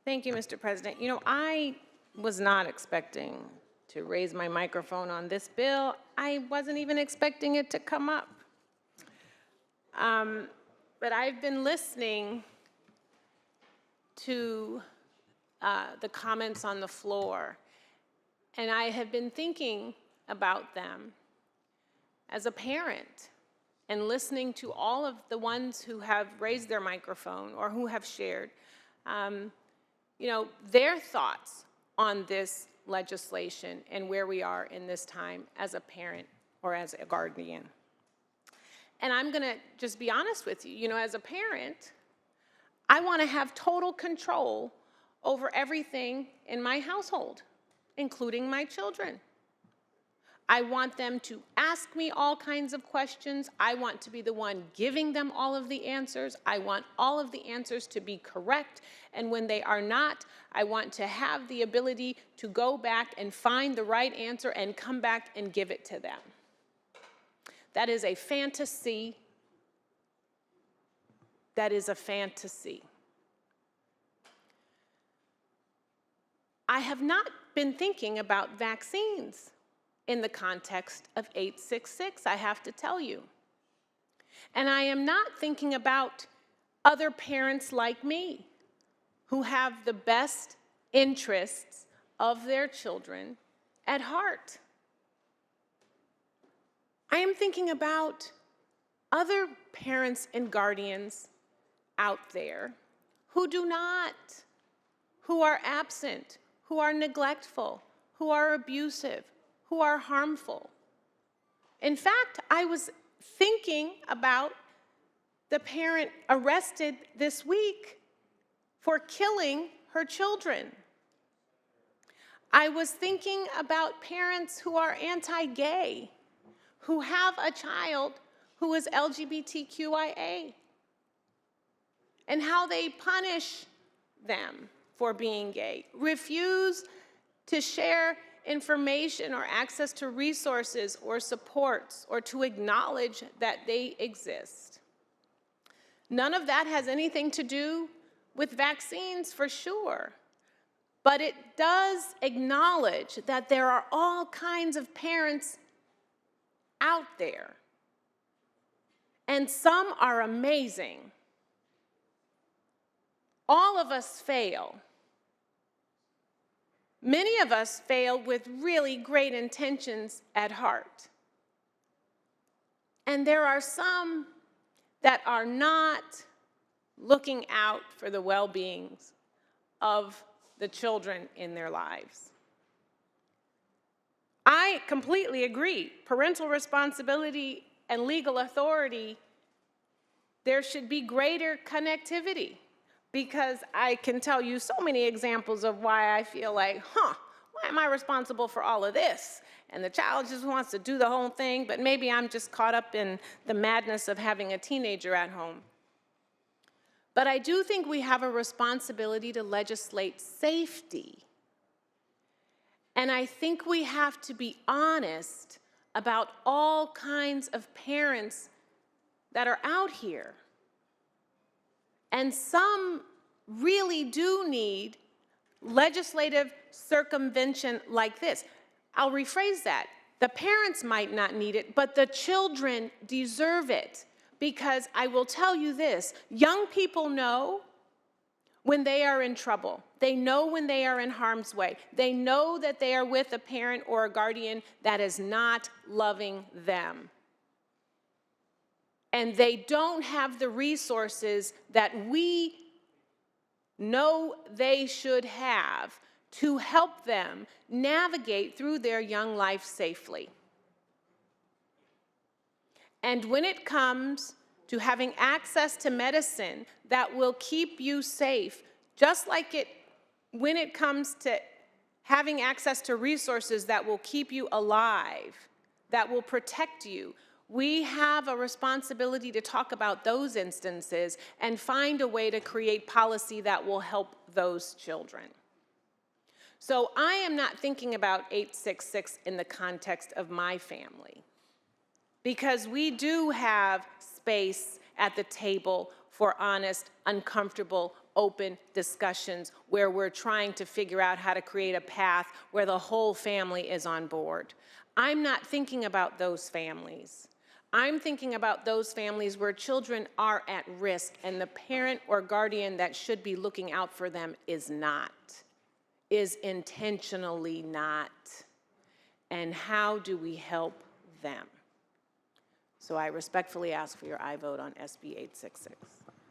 Thank you, Mr. President. You know, I was not expecting to raise my microphone on this bill. I wasn't even expecting it to come up. But I've been listening to the comments on the floor, and I have been thinking about them as a parent and listening to all of the ones who have raised their microphone or who have shared, you know, their thoughts on this legislation and where we are in this time as a parent or as a guardian. And I'm gonna just be honest with you. You know, as a parent, I wanna have total control over everything in my household, including my children. I want them to ask me all kinds of questions. I want to be the one giving them all of the answers. I want all of the answers to be correct. And when they are not, I want to have the ability to go back and find the right answer and come back and give it to them. That is a fantasy. That is a fantasy. I have not been thinking about vaccines in the context of 866, I have to tell you. And I am not thinking about other parents like me who have the best interests of their children at heart. I am thinking about other parents and guardians out there who do not, who are absent, who are neglectful, who are abusive, who are harmful. In fact, I was thinking about the parent arrested this week for killing her children. I was thinking about parents who are anti-gay, who have a child who is LGBTQIA, and how they punish them for being gay, refuse to share information or access to resources or supports or to acknowledge that they exist. None of that has anything to do with vaccines for sure, but it does acknowledge that there are all kinds of parents out there, and some are amazing. All of us fail. Many of us fail with really great intentions at heart. And there are some that are not looking out for the well-being of the children in their lives. I completely agree. Parental responsibility and legal authority, there should be greater connectivity. Because I can tell you so many examples of why I feel like, why am I responsible for all of this? And the child just wants to do the whole thing, but maybe I'm just caught up in the madness of having a teenager at home. But I do think we have a responsibility to legislate safety. And I think we have to be honest about all kinds of parents that are out here. And some really do need legislative circumvention like this. I'll rephrase that. The parents might not need it, but the children deserve it. Because I will tell you this, young people know when they are in trouble. They know when they are in harm's way. They know that they are with a parent or a guardian that is not loving them. And they don't have the resources that we know they should have to help them navigate through their young life safely. And when it comes to having access to medicine that will keep you safe, just like when it comes to having access to resources that will keep you alive, that will protect you, we have a responsibility to talk about those instances and find a way to create policy that will help those children. So I am not thinking about 866 in the context of my family, because we do have space at the table for honest, uncomfortable, open discussions where we're trying to figure out how to create a path where the whole family is on board. I'm not thinking about those families. I'm thinking about those families where children are at risk and the parent or guardian that should be looking out for them is not, is intentionally not. And how do we help them? So I respectfully ask for your aye vote on SB 866.